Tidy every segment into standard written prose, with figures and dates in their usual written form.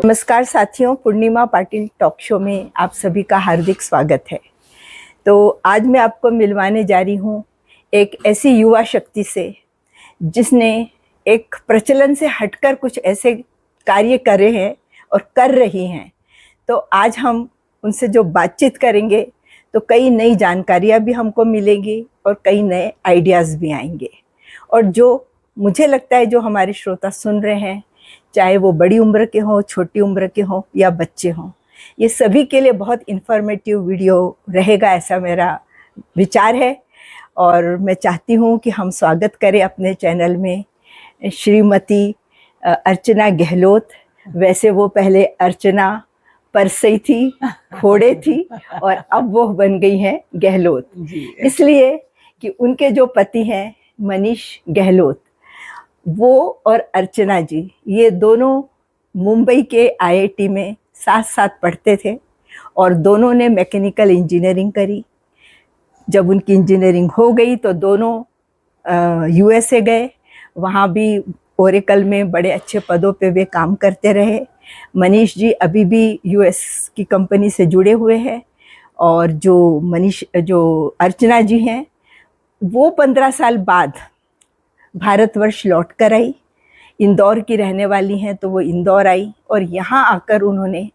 नमस्कार साथियों, पूर्णिमा Patil talk show में आप सभी का हार्दिक स्वागत है। तो आज मैं आपको मिलवाने जा रही हूँ एक ऐसी युवा शक्ति से जिसने एक प्रचलन से हटकर कुछ ऐसे कार्य करे हैं और कर रही हैं। तो आज हम उनसे जो बातचीत करेंगे तो कई नई जानकारियाँ भी हमको मिलेंगी और कई नए आइडियाज़ भी आएंगे। और जो मुझे लगता है जो हमारे श्रोता सुन रहे हैं, चाहे वो बड़ी उम्र के हों, छोटी उम्र के हों या बच्चे हों, ये सभी के लिए बहुत इन्फॉर्मेटिव वीडियो रहेगा, ऐसा मेरा विचार है। और मैं चाहती हूँ कि हम स्वागत करें अपने चैनल में श्रीमती अर्चना गहलोत। वैसे वो पहले अर्चना परसई थी, खोड़े थी और अब वो बन गई हैं गहलोत, इसलिए कि उनके जो पति हैं मनीष गहलोत, वो और अर्चना जी ये दोनों मुंबई के आईआईटी में साथ साथ पढ़ते थे और दोनों ने मैकेनिकल इंजीनियरिंग करी। जब उनकी इंजीनियरिंग हो गई तो दोनों यूएसए गए, वहाँ भी ओरेकल में बड़े अच्छे पदों पे वे काम करते रहे। मनीष जी अभी भी यूएस की कंपनी से जुड़े हुए हैं और जो अर्चना जी हैं वो 15 साल बाद भारतवर्ष लौट कर आई। इंदौर की रहने वाली हैं तो वो इंदौर आई और यहाँ आकर उन्होंने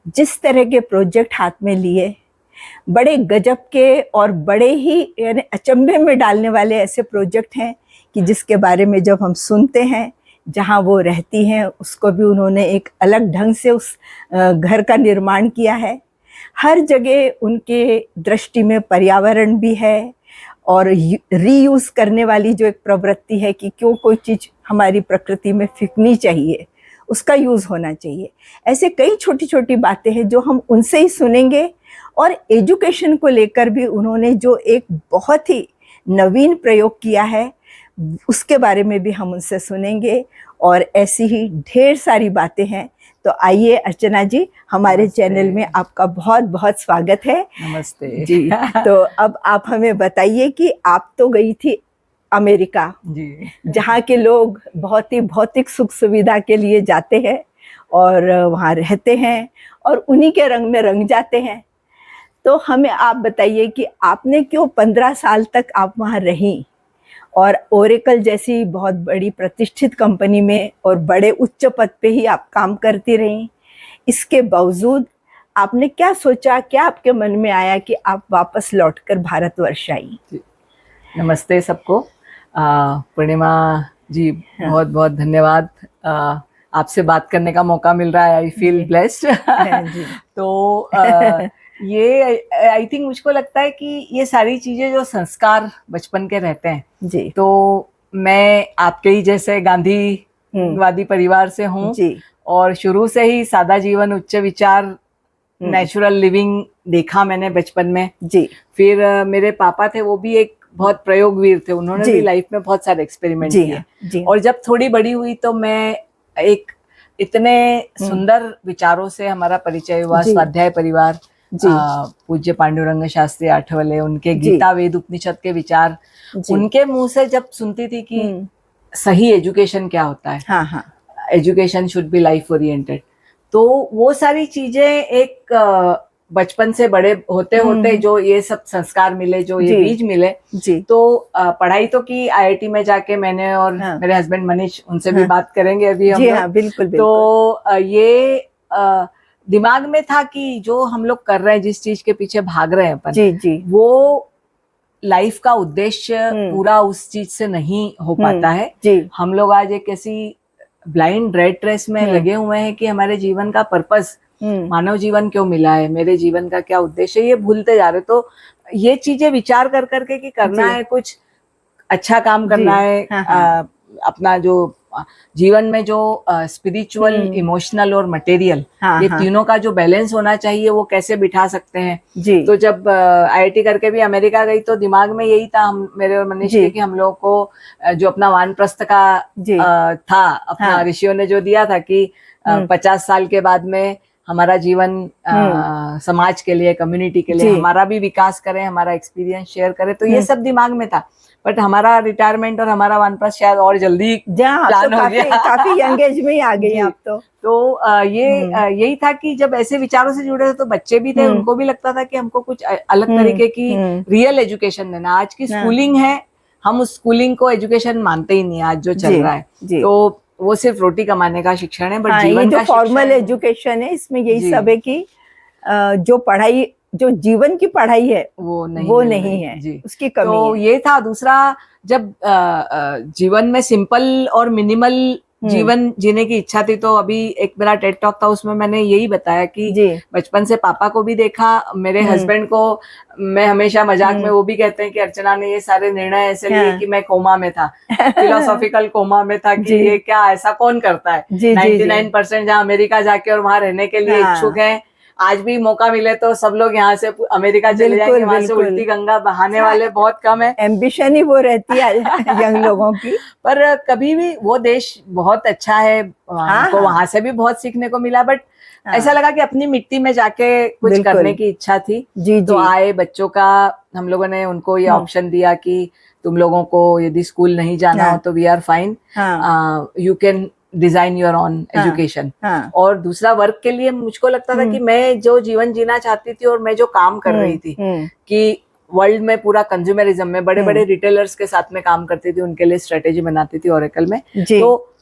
जिस तरह के प्रोजेक्ट हाथ में लिए, बड़े गजब के और बड़े ही यानी अचंभे में डालने वाले ऐसे प्रोजेक्ट हैं कि जिसके बारे में जब हम सुनते हैं, जहाँ वो रहती हैं उसको भी उन्होंने एक अलग ढंग से उस घर का निर्माण किया है। हर जगह उनके दृष्टि में पर्यावरण भी है और रीयूज़ करने वाली जो एक प्रवृत्ति है कि क्यों कोई चीज़ हमारी प्रकृति में फेंकनी चाहिए, उसका यूज़ होना चाहिए। ऐसे कई छोटी छोटी बातें हैं जो हम उनसे ही सुनेंगे। और एजुकेशन को लेकर भी उन्होंने जो एक बहुत ही नवीन प्रयोग किया है उसके बारे में भी हम उनसे सुनेंगे। और ऐसी ही ढेर सारी बातें हैं। तो आइए अर्चना जी, हमारे चैनल में आपका बहुत बहुत स्वागत है। नमस्ते जी। तो अब आप हमें बताइए कि आप तो गई थी अमेरिका जी, जहाँ के लोग बहुत ही भौतिक सुख सुविधा के लिए जाते हैं और वहाँ रहते हैं और उन्हीं के रंग में रंग जाते हैं। तो हमें आप बताइए कि आपने क्यों 15 साल तक आप वहाँ रहीं और ओरेकल जैसी बहुत बड़ी प्रतिष्ठित कंपनी में और बड़े उच्च पद पे ही आप काम करती रहीं। इसके बावजूद आपने क्या सोचा, क्या आपके मन में आया कि आप वापस लौटकर भारतवर्ष आई? नमस्ते सबको। पूर्णिमा जी, हाँ। बहुत बहुत धन्यवाद। आपसे बात करने का मौका मिल रहा है, आई फील ब्लेस्ड। तो ये आई थिंक मुझको लगता है कि ये सारी चीजें जो संस्कार बचपन के रहते हैं जी, तो मैं आपके ही जैसे गांधीवादी परिवार से हूँ और शुरू से ही सादा जीवन, उच्च विचार, नेचुरल लिविंग देखा मैंने बचपन में जी। फिर मेरे पापा थे, वो भी एक बहुत प्रयोगवीर थे, उन्होंने भी लाइफ में बहुत सारे एक्सपेरिमेंट किए। और जब थोड़ी बड़ी हुई तो मैं एक इतने सुंदर विचारों से हमारा परिचय हुआ, स्वाध्याय परिवार, पूज्य पांडुरंग शास्त्री आठवले, उनके गीता वेद उपनिषद के विचार उनके मुंह से जब सुनती थी कि सही एजुकेशन क्या होता है, education should be life oriented, तो वो सारी चीजें एक बचपन से बड़े होते होते जो ये सब संस्कार मिले, जो ये बीज मिले जी। तो पढ़ाई तो की आईआईटी में जाके मैंने, और मेरे हस्बैंड मनीष, उनसे भी बात करेंगे अभी हम लोग। बिल्कुल। तो ये दिमाग में था कि जो हम लोग कर रहे हैं, जिस चीज के पीछे भाग रहे हैं अपन जी, वो लाइफ का उद्देश्य पूरा उस चीज से नहीं हो पाता है जी। हम लोग आज एक ऐसी ब्लाइंड रेड रेस में लगे हुए हैं कि हमारे जीवन का पर्पस, मानव जीवन क्यों मिला है, मेरे जीवन का क्या उद्देश्य, ये भूलते जा रहे। तो ये चीजें विचार कर करके कि करना है, कुछ अच्छा काम करना है, अपना जो जीवन में जो स्पिरिचुअल, इमोशनल और मटेरियल, ये तीनों का जो बैलेंस होना चाहिए वो कैसे बिठा सकते हैं जी। तो जब आईआईटी करके भी अमेरिका गई तो दिमाग में यही था, मेरे और मनीष के, कि हम लोगों को जो अपना वानप्रस्थ का था, अपना ऋषियों ने जो दिया था कि 50 साल के बाद में हमारा जीवन समाज के लिए, कम्युनिटी के लिए, हमारा भी विकास करें, हमारा एक्सपीरियंस शेयर करें, तो ये सब दिमाग में था। बट हमारा रिटायरमेंट और हमारा वनप्लस शायद और जल्दी प्लान हो गया, काफी यंग एज में ही आ गई आप तो यही था कि जब ऐसे विचारों से जुड़े थे तो बच्चे भी थे, उनको भी लगता था कि हमको कुछ अलग तरीके की रियल एजुकेशन देना। आज की स्कूलिंग है, हम उस स्कूलिंग को एजुकेशन मानते ही नहीं आज जो चल रहा है, तो वो सिर्फ रोटी कमाने का शिक्षण है, बट जीवन का फॉर्मल एजुकेशन है, इसमें यही सब है कि जो पढ़ाई, जो जीवन की पढ़ाई है वो नहीं है जी। उसकी कमी तो है। ये था। दूसरा, जब जीवन में सिंपल और मिनिमल जीवन जीने की इच्छा थी, तो अभी एक मेरा टेड टॉक था, उसमें मैंने यही बताया कि बचपन से पापा को भी देखा, मेरे हस्बैंड को मैं हमेशा मजाक में वो भी कहते हैं कि अर्चना ने ये सारे निर्णय ऐसे लिए कि मैं कोमा में था, फिलोसॉफिकल कोमा में था कि ये क्या, ऐसा कौन करता है। 99% जहाँ अमेरिका जाके और वहां रहने के लिए इच्छुक है, आज भी मौका मिले तो सब लोग यहाँ से अमेरिका चले जाएंगे, वहां से उल्टी गंगा बहाने वाले बहुत कम है। एम्बिशन ही वो रहती है यंग लोगों की। पर कभी भी वो देश बहुत अच्छा है, हमको वहां से भी बहुत सीखने को मिला, बट ऐसा लगा कि अपनी मिट्टी में जाके कुछ करने की इच्छा थी। तो आए बच्चों का, हम लोगों ने उनको ये ऑप्शन दिया कि तुम लोगों को यदि स्कूल नहीं जाना हो तो we are fine, you can design your own education. और दूसरा, वर्क के लिए मुझको लगता था कि मैं जो जीवन जीना चाहती थी और मैं जो काम कर रही थी कि वर्ल्ड में पूरा कंज्यूमरिज्म में बड़े बड़े रिटेलर्स के साथ में काम करती थी, उनके लिए स्ट्रेटेजी बनाती थी ओरेकल में, तो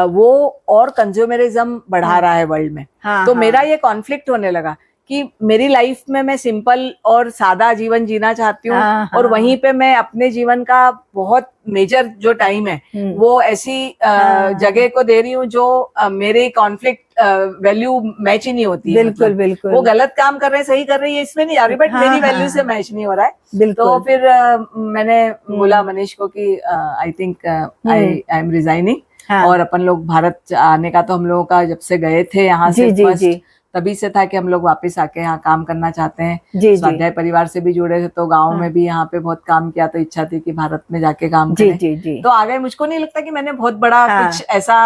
वो और कंज्यूमरिज्म बढ़ा रहा है वर्ल्ड में। तो मेरा ये कॉन्फ्लिक्ट होने लगा कि मेरी लाइफ में मैं सिंपल और सादा जीवन जीना चाहती हूँ, और वहीं पे मैं अपने जीवन का बहुत मेजर जो टाइम है वो ऐसी जगह को दे रही हूँ जो मेरे कॉन्फ्लिक्ट वैल्यू मैच ही नहीं होती है। बिल्कुल बिल्कुल, वो गलत काम कर रहे हैं, सही कर रही है, इसमें नहीं आ रही, बट मेरी वैल्यू से मैच नहीं हो रहा है। तो फिर मैंने बोला मनीष को कि I think I am resigning, और अपन लोग भारत आने का तो हम लोगों का जब से गए थे यहाँ से फर्स्ट तभी से था कि हम लोग वापस आके यहाँ काम करना चाहते हैं। स्वाध्याय परिवार से भी जुड़े थे, तो गांव में भी यहाँ पे बहुत काम किया, तो इच्छा थी कि भारत में जाके काम करें। तो आ गए। मुझको नहीं लगता कि मैंने बहुत बड़ा कुछ ऐसा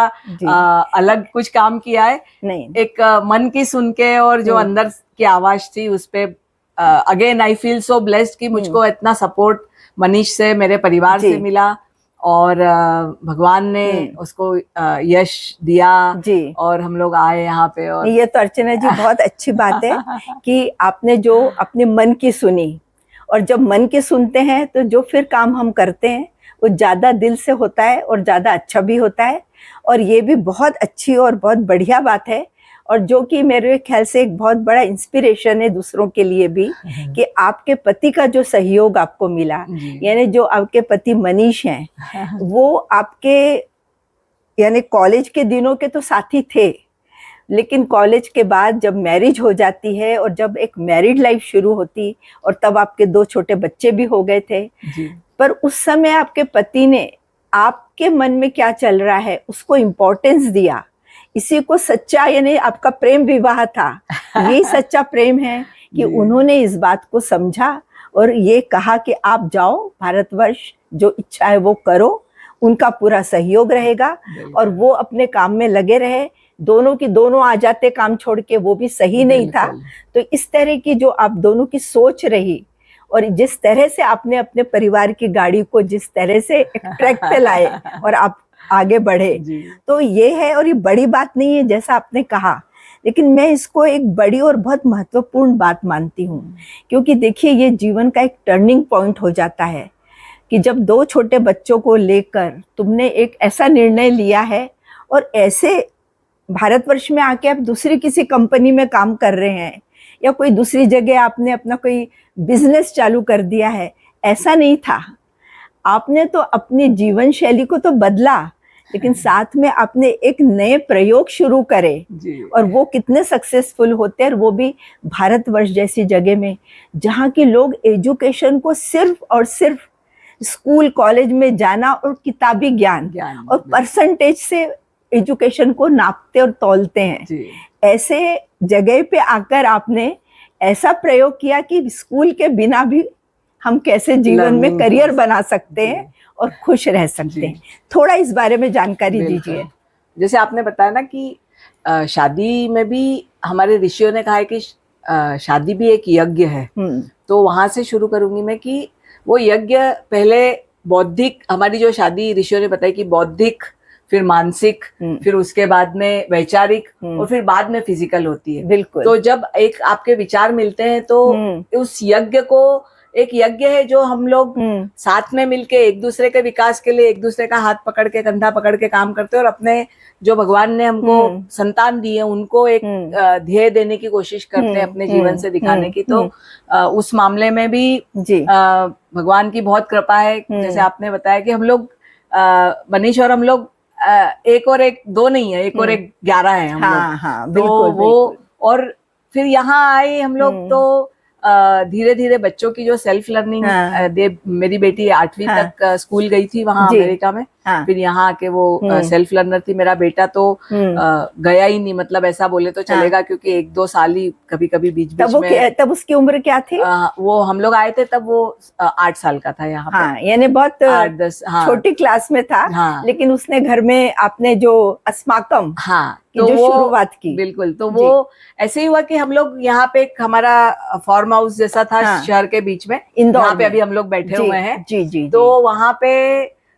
अलग कुछ काम किया है। नहीं, एक मन की सुन के और जो अंदर की आवाज थी उस पे again I feel so blessed कि मुझको इतना सपोर्ट मनीष से, मेरे परिवार से मिला, और भगवान ने उसको यश दिया जी। और हम लोग आए यहाँ पे। और ये तो अर्चना जी बहुत अच्छी बात है कि आपने जो अपने मन की सुनी, और जब मन की सुनते हैं तो जो फिर काम हम करते हैं वो ज्यादा दिल से होता है और ज्यादा अच्छा भी होता है। और ये भी बहुत अच्छी और बहुत बढ़िया बात है, और जो कि मेरे ख्याल से एक बहुत बड़ा इंस्पिरेशन है दूसरों के लिए भी, कि आपके पति का जो सहयोग आपको मिला, यानी जो आपके पति मनीष हैं वो आपके यानी कॉलेज के दिनों के तो साथी थे, लेकिन कॉलेज के बाद जब मैरिज हो जाती है और जब एक मैरिड लाइफ शुरू होती, और तब आपके 2 छोटे बच्चे भी हो गए थे, पर उस समय आपके पति ने आपके मन में क्या चल रहा है उसको इम्पोर्टेंस दिया। इसी को सच्चा यानी आपका प्रेम विवाह था। यही सच्चा प्रेम है कि उन्होंने इस बात को समझा और ये कहा कि आप जाओ भारतवर्ष, जो इच्छा है वो करो, उनका पूरा सहयोग रहेगा, और वो अपने काम में लगे रहे। दोनों की दोनों आ जाते काम छोड़ के, वो भी सही नहीं था। तो इस तरह की जो आप दोनों की सोच रही, और जिस तरह से आपने अपने परिवार की गाड़ी को जिस तरह से एक ट्रैक पे लाए और आप आगे बढ़े, तो ये है। और ये बड़ी बात नहीं है जैसा आपने कहा, लेकिन मैं इसको एक बड़ी और बहुत महत्वपूर्ण बात मानती हूँ, क्योंकि देखिए ये जीवन का एक टर्निंग पॉइंट हो जाता है कि जब 2 छोटे बच्चों को लेकर तुमने एक ऐसा निर्णय लिया है, और ऐसे भारतवर्ष में आके आप दूसरी किसी कंपनी में काम कर रहे हैं, या कोई दूसरी जगह आपने अपना कोई बिजनेस चालू कर दिया है, ऐसा नहीं था। आपने तो अपनी जीवन शैली को तो बदला, लेकिन साथ में आपने एक नए प्रयोग शुरू करे, और वो कितने सक्सेसफुल होते हैं, और वो भी भारतवर्ष जैसी जगह में, जहाँ के लोग एजुकेशन को सिर्फ और सिर्फ स्कूल कॉलेज में जाना और किताबी ज्ञान और परसेंटेज से एजुकेशन को नापते और तौलते हैं। ऐसे जगह पे आकर आपने ऐसा प्रयोग किया कि स्कूल के बिना भी हम कैसे जीवन में करियर बना सकते हैं और खुश रह सकते हैं। थोड़ा इस बारे में जानकारी दीजिए। जैसे आपने बताया ना कि शादी में भी हमारे ऋषियों ने कहा है कि शादी भी एक यज्ञ है, तो वहां से शुरू करूंगी मैं कि वो यज्ञ पहले बौद्धिक, हमारी जो शादी ऋषियों ने बताई कि बौद्धिक, फिर मानसिक, फिर उसके बाद में वैचारिक और फिर बाद में फिजिकल होती है। बिल्कुल। तो जब एक आपके विचार मिलते हैं तो उस यज्ञ को, एक यज्ञ है जो हम लोग साथ में मिलके एक दूसरे के विकास के लिए एक दूसरे का हाथ पकड़ के, कंधा पकड़ के काम करते हैं और अपने जो भगवान ने हमको संतान दी है उनको एक ध्येय देने की कोशिश करते हैं अपने जीवन से दिखाने की। तो उस मामले में भी भगवान की बहुत कृपा है। जैसे आपने बताया कि हम लोग मनीष और हम लोग एक और एक दो नहीं है, एक और एक 11 है हम लोग। हाँ, तो बिल्कुल, वो और फिर यहाँ आए हम लोग तो धीरे धीरे बच्चों की जो सेल्फ लर्निंग, मेरी बेटी 8वीं तक स्कूल गई थी वहां अमेरिका में। फिर यहाँ आके वो सेल्फ लर्नर थी। मेरा बेटा तो गया ही नहीं, मतलब ऐसा बोले तो चलेगा, क्योंकि 1-2 साल ही कभी कभी बीच बीच में। तब उसकी उम्र क्या थी? वो हम लोग आए थे तब वो 8 साल का था यहाँ पे। यानी बहुत 8-10 छोटी क्लास में था। लेकिन उसने घर में आपने जो अस्माकम तो जो शुरुआत की, बिल्कुल, तो वो ऐसे ही हुआ कि हम लोग यहाँ पे एक हमारा फार्म हाउस जैसा था शहर के बीच में, यहाँ पे अभी हम लोग बैठे हुए हैं। जी। तो वहां पे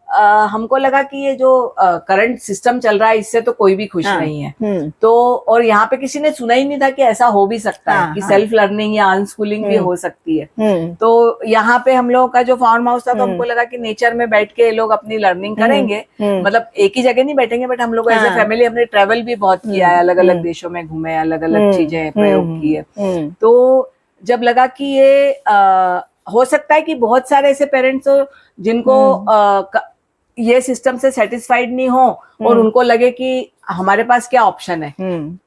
हमको लगा कि ये जो करंट सिस्टम चल रहा है इससे तो कोई भी खुश नहीं है। तो और यहाँ पे किसी ने सुना ही नहीं था कि ऐसा हो भी सकता है कि सेल्फ लर्निंग या अनस्कूलिंग भी हो सकती है। तो यहाँ पे हम लोगों का जो फार्म हाउस था, तो हमको लगा कि नेचर में बैठ के लोग अपनी लर्निंग करेंगे। मतलब एक ही जगह नहीं बैठेंगे, बट हम लोग एज ए फैमिली हमने ट्रेवल भी बहुत किया है, अलग अलग देशों में घूमे, अलग अलग चीजें प्रयोग की है। तो जब लगा कि ये हो सकता है कि बहुत सारे ऐसे पेरेंट्स हो जिनको ये सिस्टम से सेटिस्फाइड नहीं हो और उनको लगे कि हमारे पास क्या ऑप्शन है।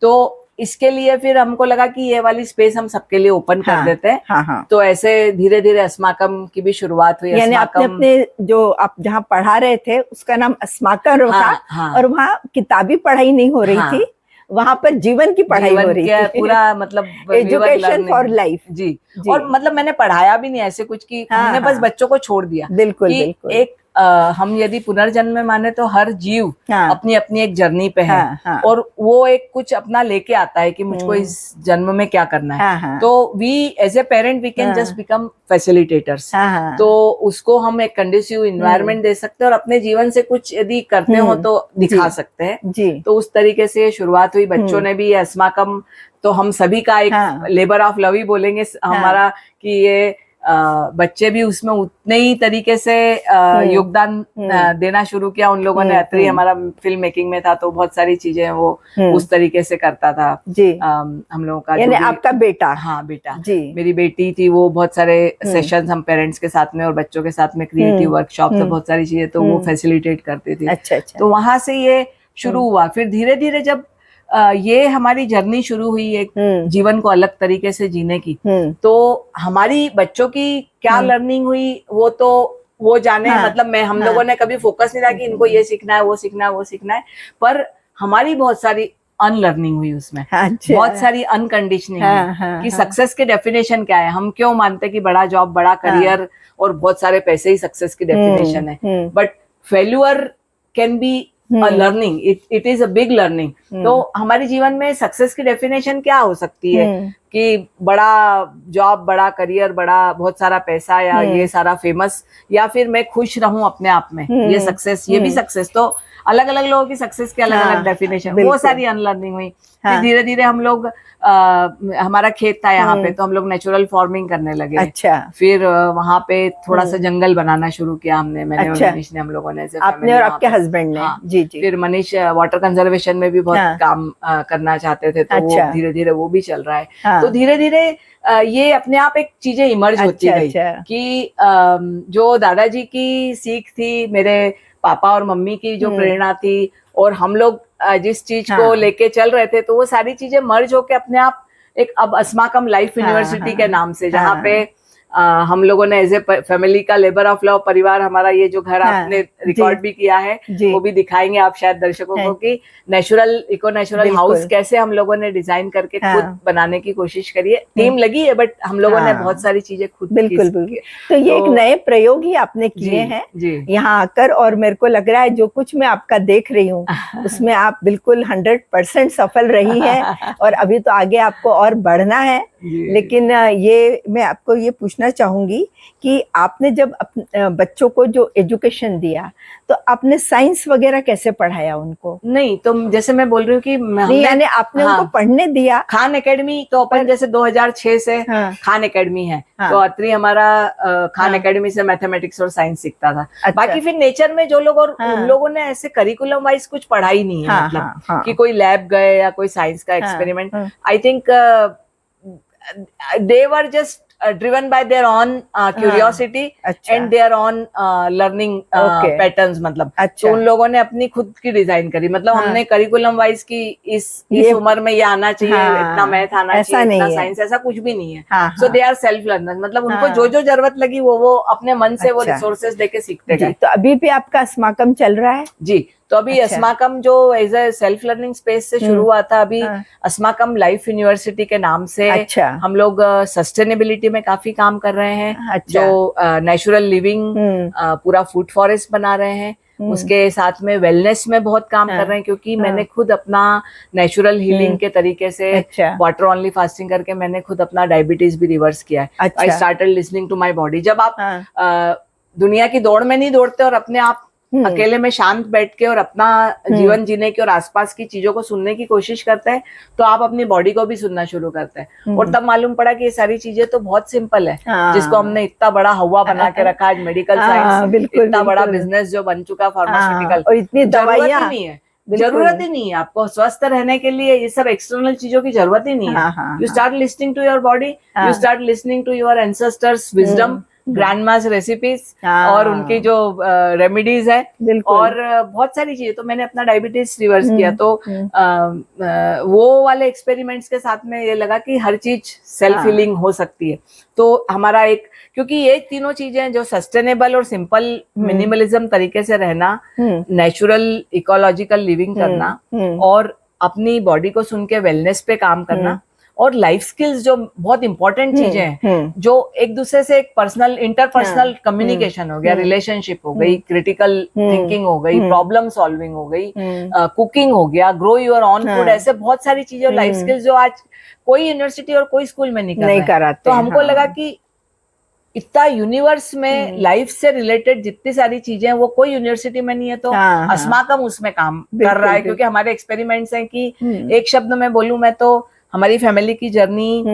तो इसके लिए फिर हमको लगा कि ये वाली स्पेस हम सबके लिए ओपन कर देते हैं। तो ऐसे धीरे धीरे अस्माकम की भी शुरुआत हुई। यानी अपने जो आप जहाँ पढ़ा रहे थे उसका नाम अस्माकम था। और वहाँ किताबी पढ़ाई नहीं हो रही थी, वहां पर जीवन की पढ़ाई हो रही थी, पूरा मतलब एजुकेशन फॉर लाइफ। जी। और मतलब मैंने पढ़ाया भी नहीं ऐसे कुछ कि हमने बस बच्चों को छोड़ दिया। बिल्कुल। एक हम यदि पुनर्जन्म में माने तो हर जीव अपनी अपनी एक जर्नी पे है। और वो एक कुछ अपना लेके आता है कि मुझको इस जन्म में क्या करना है। तो we as a parent we can just become facilitators. तो उसको हम एक कंडीसिव इन्वायरमेंट दे सकते हैं और अपने जीवन से कुछ यदि करते हो तो दिखा सकते हैं। तो उस तरीके से शुरुआत हुई। बच्चों ने भी अस्माकम, तो हम सभी का एक लेबर ऑफ लव ही बोलेंगे हमारा, कि ये बच्चे भी उसमें उतने ही तरीके से योगदान देना शुरू किया। उन लोगों ने अत्री हमारा फिल्म मेकिंग में था, तो बहुत सारी चीजें वो उस तरीके से करता था जी। हम लोगों का, यानी आपका बेटा? हाँ, बेटा जी। मेरी बेटी थी, वो बहुत सारे सेशंस हम पेरेंट्स के साथ में और बच्चों के साथ में, क्रिएटिव वर्कशॉप, तो बहुत सारी चीजें तो वो फैसिलिटेट करती थी। अच्छा। तो वहां से ये शुरू हुआ। फिर धीरे धीरे जब ये हमारी जर्नी शुरू हुई एक जीवन को अलग तरीके से जीने की, तो हमारी बच्चों की क्या लर्निंग हुई वो जाने। मतलब हम लोगों ने कभी फोकस नहीं था कि इनको ये सीखना है, वो सीखना है, वो सीखना है, पर हमारी बहुत सारी अनलर्निंग हुई उसमें। बहुत सारी अनकंडीशनिंग हुई कि सक्सेस के डेफिनेशन क्या है। हम क्यों मानते कि बड़ा जॉब, बड़ा करियर और बहुत सारे पैसे ही सक्सेस की डेफिनेशन है, but failure can be a learning, it is a big learning। तो हमारे जीवन में सक्सेस की डेफिनेशन क्या हो सकती है कि बड़ा जॉब, बड़ा करियर, बड़ा बहुत सारा पैसा, या ये सारा फेमस, या फिर मैं खुश रहूं अपने आप में, ये सक्सेस, ये भी सक्सेस। तो अलग अलग लोगों की सक्सेस के अलग अलग डेफिनेशन, वो सारी अनलर्निंग हुई। फिर धीरे धीरे हम लोग हमारा खेत था यहाँ पे, तो हम लोग नेचुरल फार्मिंग करने लगे। अच्छा। फिर वहाँ पे थोड़ा सा जंगल बनाना शुरू किया हमने, मैंने और मनीष ने, हम लोगों ने, आपने और आपके हस्बैंड ने। जी। फिर मनीष वाटर कंजर्वेशन में भी बहुत काम करना चाहते थे, तो वो धीरे धीरे वो भी चल रहा है। तो धीरे धीरे ये अपने आप एक चीजें इमर्ज होती गई कि जो दादाजी की सीख थी, मेरे पापा और मम्मी की जो प्रेरणा थी, और हम लोग जिस चीज को लेके चल रहे थे, तो वो सारी चीजें मर्ज होके अपने आप एक अब अस्माकम लाइफ यूनिवर्सिटी के नाम से, जहाँ पे हम लोगों ने एज ए फैमिली का लेबर ऑफ लव परिवार, हमारा ये जो घर हाँ, आपने रिकॉर्ड भी किया है वो भी दिखाएंगे आप शायद दर्शकों को कि नेचुरल इको नेचुरल हाउस कैसे हम लोगों ने डिजाइन करके खुद बनाने की कोशिश करी है। टीम लगी है बट हम लोगों ने बहुत सारी चीजें खुद बिल्कुल तो ये एक नए प्रयोग ही आपने किए हैं यहाँ आकर, और मेरे को लग रहा है जो कुछ मैं आपका देख रही हूँ उसमें आप बिल्कुल 100% सफल रही हैं और अभी तो आगे आपको और बढ़ना है। लेकिन ये मैं आपको ये पूछना चाहूंगी कि आपने जब बच्चों को जो एजुकेशन दिया तो आपने साइंस वगैरह कैसे पढ़ाया उनको? नहीं, तो जैसे मैं बोल रही हूँ कि यानी आपने उनको पढ़ने दिया। खान एकेडमी तो अपन जैसे 2006 से खान एकेडमी है, तो अत्री हमारा खान एकेडमी से मैथमेटिक्स और साइंस सीखता था। बाकी फिर नेचर में जो लोग, और उन लोगों ने ऐसे करिकुलम वाइज कुछ पढ़ा ही नहीं है, मतलब कि कोई लैब गए या कोई साइंस का experiment. I think they were just driven by their own curiosity and their own learning patterns, मतलब तो उन लोगों ने अपनी खुद की डिजाइन करी। मतलब हमने करिकुलम वाइज की इस उम्र में ये आना चाहिए, इतना मैथ आना चाहिए, इतना साइंस, ऐसा कुछ भी नहीं है। सो दे आर सेल्फ लर्नर्स, मतलब उनको जो जो जरूरत लगी वो अपने मन से वो रिसोर्सेज देके सीखते गए। तो अभी भी आपका अस्माकम चल रहा है? जी, तो अभी अस्माकम जो as a self learning space से शुरू हुआ था, अभी अस्माकम लाइफ यूनिवर्सिटी के नाम से हम लोग सस्टेनेबिलिटी में काफी काम कर रहे हैं। जो नेचुरल लिविंग पूरा फूड फॉरेस्ट बना रहे हैं, उसके साथ में वेलनेस में बहुत काम कर रहे हैं, क्योंकि मैंने खुद अपना नेचुरल हीलिंग के तरीके से वाटर ओनली फास्टिंग करके मैंने खुद अपना डायबिटीज भी रिवर्स किया है। I started listening to my body. जब आप दुनिया की दौड़ में नहीं दौड़ते और अपने आप अकेले में शांत बैठ के और अपना जीवन जीने की और आसपास की चीजों को सुनने की कोशिश करते हैं, तो आप अपनी बॉडी को भी सुनना शुरू करते हैं। और तब मालूम पड़ा कि ये सारी चीजें तो बहुत सिंपल है, जिसको हमने इतना बड़ा हवा बना के रखा आज मेडिकल साइंस, इतना बड़ा बिजनेस जो बन चुका फार्मास्यूटिकल, और इतनी दवाइयां नहीं है, जरूरत ही नहीं है आपको स्वस्थ रहने के लिए। ये सब एक्सटर्नल चीजों की जरूरत ही नहीं है। You start listening to your body, you start listening to your ancestors wisdom, grandmas recipes और उनकी जो रेमेडीज है, और बहुत सारी चीजें। तो मैंने अपना डायबिटीज रिवर्स किया, तो वो वाले एक्सपेरिमेंट्स के साथ में ये लगा कि हर चीज सेल्फ हीलिंग हो सकती है। तो हमारा एक, क्योंकि ये तीनों चीजें जो सस्टेनेबल और सिंपल मिनिमलिज्म तरीके से रहना, नेचुरल इकोलॉजिकल लिविंग करना, और अपनी बॉडी को सुन के वेलनेस पे काम करना, और लाइफ स्किल्स जो बहुत इंपॉर्टेंट चीजें हैं, जो एक दूसरे से एक पर्सनल इंटरपर्सनल कम्युनिकेशन हो गया, रिलेशनशिप हो गई, क्रिटिकल थिंकिंग हो गई, प्रॉब्लम सॉल्विंग हो गई, कुकिंग हो गया, ग्रो योर ऑन फूड, ऐसे बहुत सारी चीजें लाइफ स्किल्स जो आज कोई यूनिवर्सिटी और कोई स्कूल में नहीं कराते। तो हमको लगा कि इतना यूनिवर्स में लाइफ से रिलेटेड जितनी सारी चीजें वो कोई यूनिवर्सिटी में नहीं है, तो अस्माकम उसमें काम कर रहा है। क्योंकि हमारे एक्सपेरिमेंट्स हैं कि एक शब्द में बोलूं मैं तो हमारी फैमिली की journey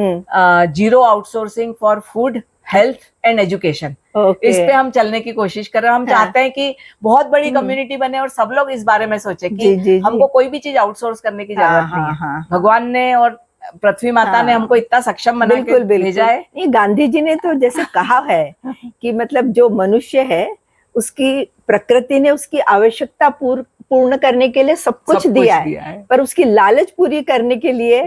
zero outsourcing for food, health and education, इस पे हम चलने की कोशिश कर रहे हैं। हम चाहते हैं कि बहुत बड़ी कम्युनिटी बने और सब लोग इस बारे में सोचे कि हमको कोई भी चीज आउटसोर्स करने की जरूरत नहीं है। भगवान ने और पृथ्वी माता ने हमको इतना सक्षम बना के भेजा है। ये गांधी जी ने तो जैसे कहा है कि मतलब जो मनुष्य है उसकी प्रकृति ने उसकी आवश्यकता पूर्ण करने के लिए सब कुछ दिया है, पर उसकी लालच पूरी करने के लिए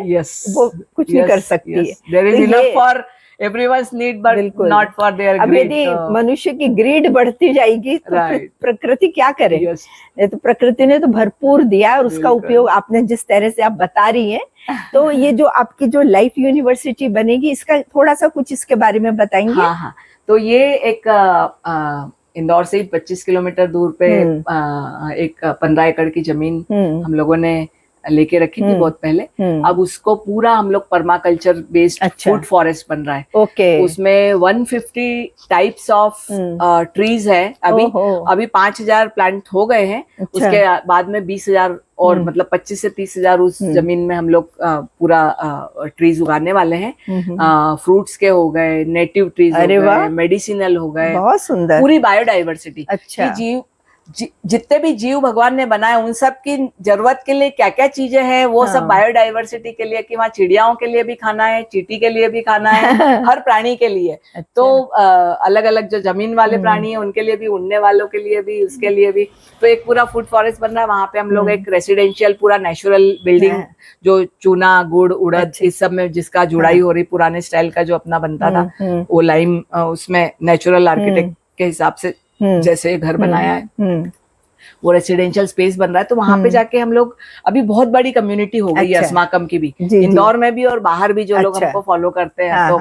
वो कुछ नहीं कर सकती है। There is enough for everyone's need, but not for their greed. अब यदि मनुष्य की ग्रीड बढ़ती जाएगी तो प्रकृति क्या करे? तो प्रकृति ने तो भरपूर दिया और उसका उपयोग आपने जिस तरह से आप बता रही हैं, तो ये जो आपकी जो लाइफ यूनिवर्सिटी बनेगी, इसका थोड़ा सा कुछ इसके बारे में बताएंगे? हाँ, तो ये एक इंदौर से 25 किलोमीटर दूर पे एक 15 एकड़ की जमीन हम लोगों ने लेके रखी थी बहुत पहले। अब उसको पूरा हम लोग पर्माकल्चर बेस्ड फूड फॉरेस्ट बन रहा है। उसमें 150 टाइप्स ऑफ ट्रीज है। अभी 5000 प्लांट हो गए हैं। उसके बाद में 20,000 और मतलब 25 से 30,000 उस जमीन में हम लोग पूरा ट्रीज उगाने वाले हैं। फ्रूट्स के हो गए, नेटिव ट्रीज हो गए, मेडिसिनल हो गए, बहुत सुंदर, पूरी बायोडाइवर्सिटी। जितने भी जीव भगवान ने बनाए उन सब की जरूरत के लिए क्या क्या चीजें हैं वो सब बायोडाइवर्सिटी के लिए, कि वहाँ चिड़ियाओं के लिए भी खाना है, चींटी के लिए भी खाना है, हर प्राणी के लिए। अच्छा। तो अलग अलग जो जमीन वाले प्राणी है उनके लिए भी, उड़ने वालों के लिए भी, उसके लिए भी। तो एक पूरा फूड फॉरेस्ट बन रहा है वहां पे। हम लोग एक रेसिडेंशियल पूरा नेचुरल बिल्डिंग, जो चूना गुड़ उड़द इस सब में जिसका जुड़ाई हो रही, पुराने स्टाइल का जो अपना बनता था वो लाइम, उसमें नेचुरल आर्किटेक्ट के हिसाब से जैसे घर बनाया है वो रेसिडेंशियल स्पेस बन रहा है। तो वहां पे जाके हम लोग, अभी बहुत बड़ी कम्युनिटी हो गई है अस्माकम की भी, इंदौर में भी और बाहर भी जो लोग हमको फॉलो करते हैं।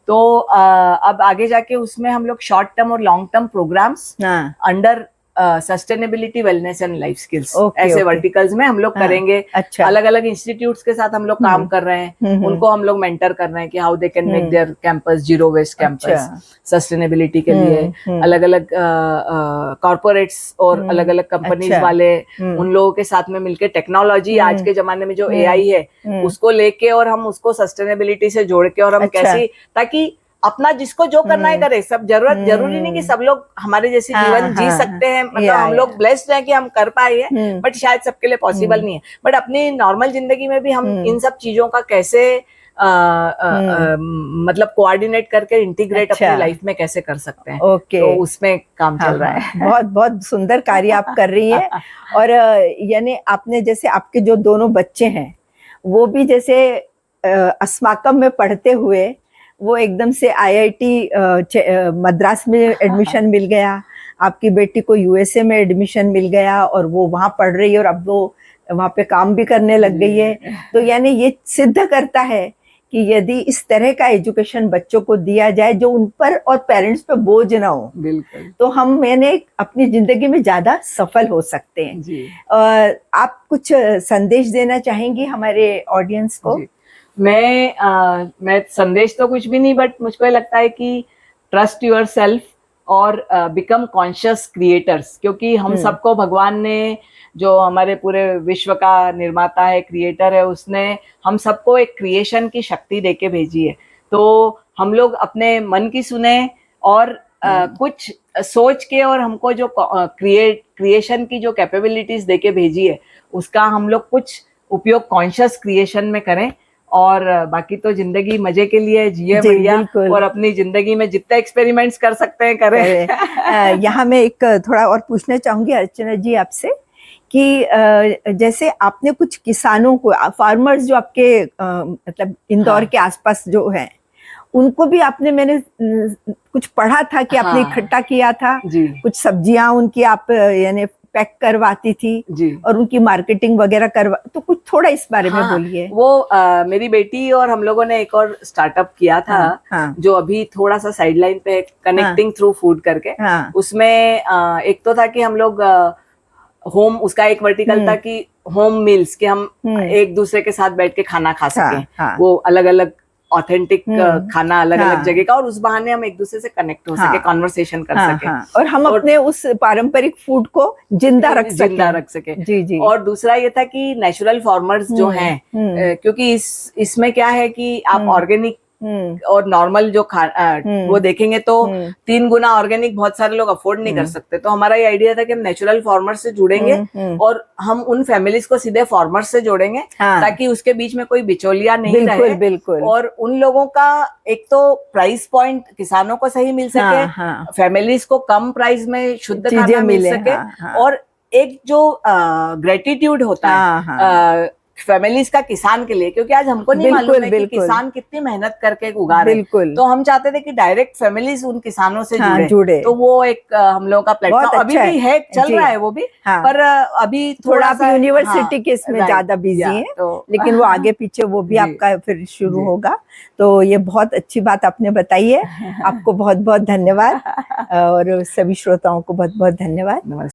तो अब आगे जाके उसमें हम लोग शॉर्ट टर्म और long term programs under sustainability, wellness and life skills, ऐसे वर्टिकल्स में हम लोग करेंगे। अच्छा। अलग अलग इंस्टीट्यूट्स के साथ हम लोग काम कर रहे हैं, उनको हम लोग मेंटर कर रहे हैं कि how they can make their campus zero waste campus, sustainability के लिए। अलग अलग कॉर्पोरेट्स और अलग अलग कंपनीज वाले उन लोगों के साथ में मिलकर टेक्नोलॉजी, आज के जमाने में जो एआई है उसको लेके और हम उसको सस्टेनेबिलिटी से जोड़ के, और हम कैसे, ताकि अपना जिसको जो करना है करे। सब जरूरी नहीं कि सब लोग हमारे जैसे जीवन जी सकते हैं, मतलब हम लोग ब्लेस्ड हैं कि हम कर पाए हैं, बट शायद सबके लिए पॉसिबल नहीं है। बट अपनी नॉर्मल जिंदगी में भी हम इन सब चीजों का कैसे मतलब कोऑर्डिनेट करके इंटीग्रेट अपनी लाइफ में कैसे कर सकते हैं। तो उसमें काम चल रहा है। बहुत बहुत सुंदर कार्य आप कर रही है। और यानी आपने जैसे आपके जो दोनों बच्चे हैं वो भी जैसे अस्माकम में पढ़ते हुए वो एकदम से आईआईटी मद्रास में एडमिशन मिल गया, आपकी बेटी को यूएसए में एडमिशन मिल गया और वो वहाँ पढ़ रही है और अब वो वहाँ पे काम भी करने लग गई है। तो यानी ये सिद्ध करता है कि यदि इस तरह का एजुकेशन बच्चों को दिया जाए जो उन पर और पेरेंट्स पे बोझ ना हो, बिल्कुल, तो हम अपनी जिंदगी में ज्यादा सफल हो सकते हैं जी। आप कुछ संदेश देना चाहेंगी हमारे ऑडियंस को? मैं संदेश तो कुछ भी नहीं, बट मुझको लगता है कि ट्रस्ट योर सेल्फ और बिकम कॉन्शियस क्रिएटर्स, क्योंकि हम सबको भगवान ने, जो हमारे पूरे विश्व का निर्माता है, क्रिएटर है, उसने हम सबको एक क्रिएशन की शक्ति देके भेजी है। तो हम लोग अपने मन की सुने और कुछ सोच के, और हमको जो क्रिएशन की जो कैपेबिलिटीज देके भेजी है उसका हम लोग कुछ उपयोग कॉन्शियस क्रिएशन में करें। और बाकी तो जिंदगी मजे के लिए जिए बढ़िया, और अपनी जिंदगी में जितने एक्सपेरिमेंट्स कर सकते हैं करें। यहाँ मैं एक थोड़ा और पूछना चाहूंगी अर्चना जी आपसे कि जैसे आपने कुछ किसानों को, फार्मर्स जो आपके मतलब इंदौर के आसपास जो हैं, उनको भी आपने, मैंने कुछ पढ़ा था कि आपने इकट्ठा किया था कुछ सब्जियां उनकी, आप यानी पैक करवाती थी जी, और उनकी मार्केटिंग वगैरह करवा, तो कुछ थोड़ा इस बारे में बोलिए। वो मेरी बेटी और हम लोगों ने एक और स्टार्टअप किया था जो अभी थोड़ा सा साइडलाइन पे, कनेक्टिंग थ्रू फूड करके। उसमें एक तो था कि हम लोग होम, उसका एक वर्टिकल था कि होम मील्स, कि हम एक दूसरे के साथ बैठ के खाना खा सकें। वो अलग अलग ऑथेंटिक खाना अलग अलग जगह का, और उस बहाने हम एक दूसरे से कनेक्ट हो सके, कॉन्वर्सेशन कर सके, और हम अपने उस पारंपरिक फूड को जिंदा रख सके। जी जी। और दूसरा ये था कि नेचुरल फार्मर्स जो हैं, क्योंकि इसमें क्या है कि आप ऑर्गेनिक और नॉर्मल जो वो देखेंगे तो 3 गुना ऑर्गेनिक बहुत सारे लोग अफोर्ड नहीं कर सकते। तो हमारा ये आइडिया था कि हम नेचुरल फार्मर्स से जुड़ेंगे और हम उन फैमिलीज को सीधे फार्मर्स से जोड़ेंगे, ताकि उसके बीच में कोई बिचौलिया नहीं रहे। बिल्कुल। और उन लोगों का एक तो प्राइस पॉइंट किसानों को सही मिल सके, फैमिलीज को कम प्राइस में शुद्ध खाना मिल सके, और एक जो ग्रेटिट्यूड होता है फैमिलीज का किसान के लिए, क्योंकि आज हमको नहीं मालूम है कि किसान कितनी मेहनत करके उगा रहे हैं। तो हम चाहते थे कि डायरेक्ट फैमिलीज उन किसानों से जुड़े। तो वो एक हम लोग का प्लेटफॉर्म अभी भी है, चल रहा है वो भी, पर अभी थोड़ा सा यूनिवर्सिटी के इसमें ज्यादा बिजी है, लेकिन वो आगे पीछे वो भी आपका फिर शुरू होगा। तो ये बहुत अच्छी बात आपने बताई है। आपको बहुत बहुत धन्यवाद, और सभी श्रोताओं को बहुत बहुत धन्यवाद।